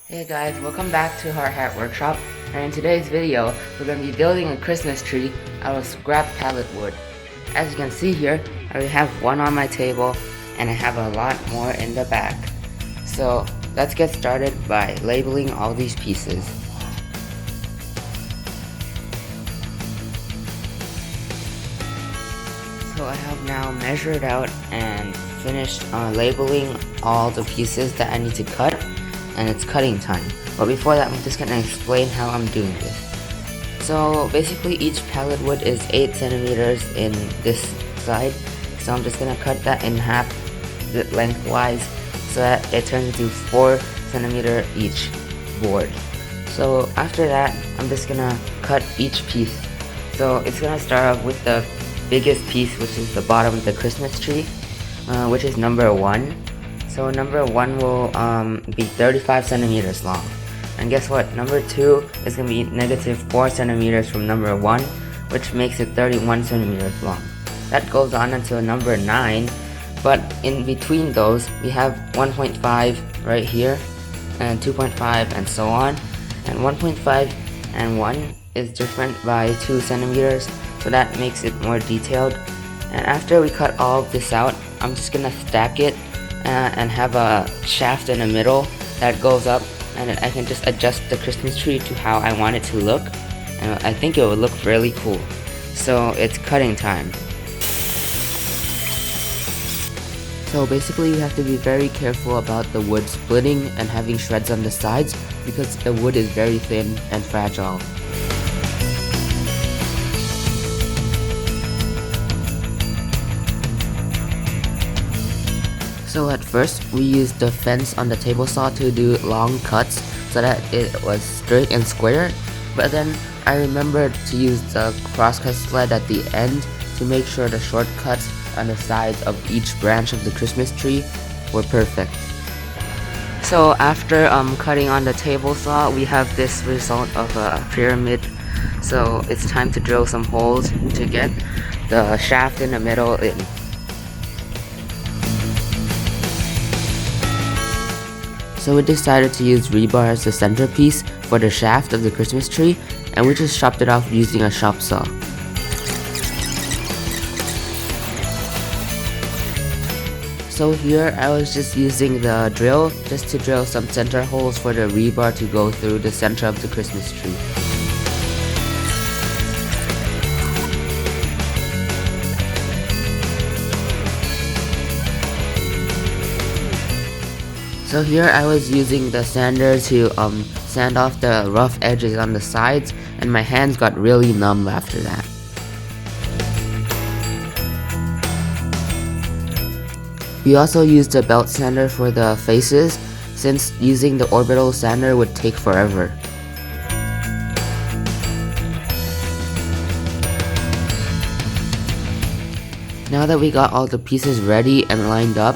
Hey guys, welcome back to our Hat Workshop, and in today's video, we're going to be building a Christmas tree out of scrap pallet wood. As you can see here, I already have one on my table, and I have a lot more in the back. So, let's get started by labeling all these pieces. So I have now measured out and finished labeling all the pieces that I need to cut, and it's cutting time. But before that, I'm just gonna explain how I'm doing this. So basically each pallet wood is 8 centimeters in this side, so I'm just gonna cut that in half lengthwise so that it turns into 4 centimeter each board. So after that, I'm just gonna cut each piece. So it's gonna start off with the biggest piece, which is the bottom of the Christmas tree, which is number 1. So number 1 will be 35 centimeters long. And guess what? Number 2 is going to be negative 4 centimeters from number 1, which makes it 31 centimeters long. That goes on until number 9, but in between those, we have 1.5 right here, and 2.5 and so on. And 1.5 and 1 is different by 2 centimeters, so that makes it more detailed. And after we cut all of this out, I'm just going to stack it and have a shaft in the middle that goes up, and I can just adjust the Christmas tree to how I want it to look, and I think it will look really cool. So it's cutting time. So basically you have to be very careful about the wood splitting and having shreds on the sides, because the wood is very thin and fragile. So at first, we used the fence on the table saw to do long cuts so that it was straight and square, but then I remembered to use the crosscut sled at the end to make sure the shortcuts on the sides of each branch of the Christmas tree were perfect. So after cutting on the table saw, we have this result of a pyramid. So it's time to drill some holes to get the shaft in the middle in. So we decided to use rebar as the centerpiece for the shaft of the Christmas tree, and we just chopped it off using a shop saw. So here I was just using the drill just to drill some center holes for the rebar to go through the center of the Christmas tree. So here I was using the sander to sand off the rough edges on the sides, and my hands got really numb after that. We also used a belt sander for the faces, since using the orbital sander would take forever. Now that we got all the pieces ready and lined up,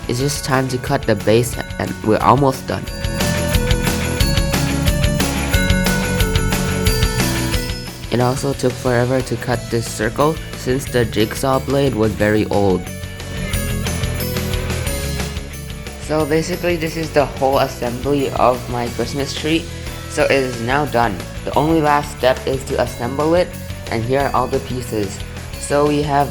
it's just time to cut the base, and we're almost done. It also took forever to cut this circle since the jigsaw blade was very old. So basically this is the whole assembly of my Christmas tree. So it is now done. The only last step is to assemble it, and here are all the pieces. So we have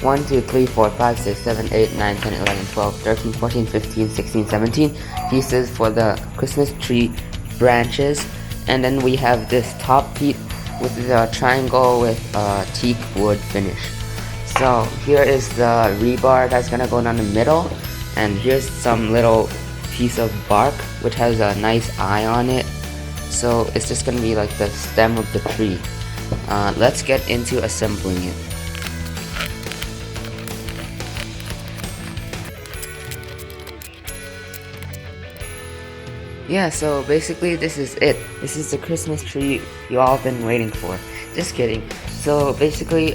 1, 2, 3, 4, 5, 6, 7, 8, 9, 10, 11, 12, 13, 14, 15, 16, 17 pieces for the Christmas tree branches. And then we have this top piece with the triangle with teak wood finish. So here is the rebar that's gonna go down the middle, and here's some little piece of bark which has a nice eye on it. So it's just gonna be like the stem of the tree. Let's get into assembling it. Yeah, so basically this is it. This is the Christmas tree you all been waiting for. Just kidding. So basically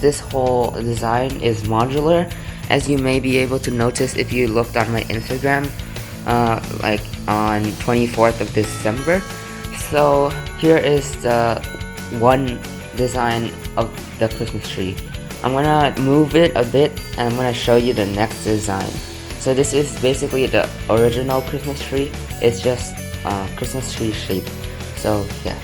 this whole design is modular, as you may be able to notice if you looked on my Instagram like on 24th of December. So here is the one design of the Christmas tree. I'm gonna move it a bit, and I'm gonna show you the next design. So this is basically the original Christmas tree. It's just Christmas tree shape. So yeah.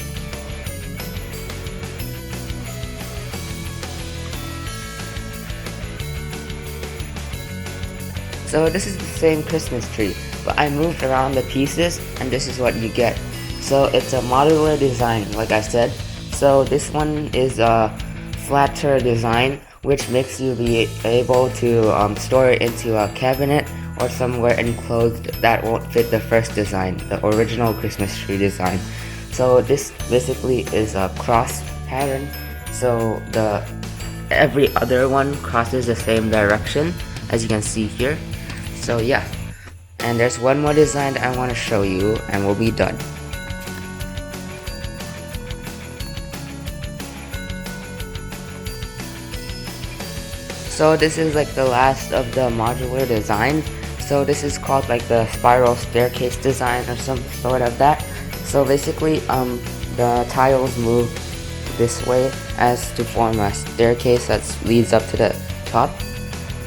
So this is the same Christmas tree, but I moved around the pieces and this is what you get. So it's a modular design, like I said. So this one is a flatter design, which makes you be able to store it into a cabinet or somewhere enclosed that won't fit the first design, the original Christmas tree design. So this basically is a cross pattern. So every other one crosses the same direction, as you can see here. So yeah, and there's one more design that I want to show you and we'll be done. So this is like the last of the modular design. So this is called like the spiral staircase design or some sort of that. So basically the tiles move this way as to form a staircase that leads up to the top.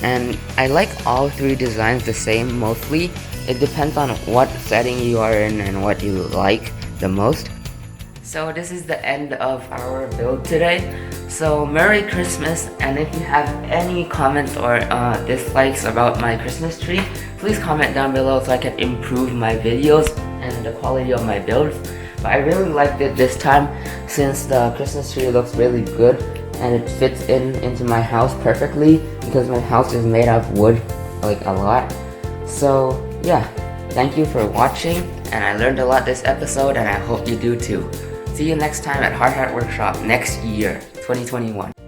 And I like all three designs the same mostly. It depends on what setting you are in and what you like the most. So this is the end of our build today. So Merry Christmas, and if you have any comments or dislikes about my Christmas tree, please comment down below so I can improve my videos and the quality of my builds. But I really liked it this time since the Christmas tree looks really good and it fits into my house perfectly because my house is made out of wood, like a lot. So yeah, thank you for watching, and I learned a lot this episode and I hope you do too. See you next time at Hat Workshop next year, 2021.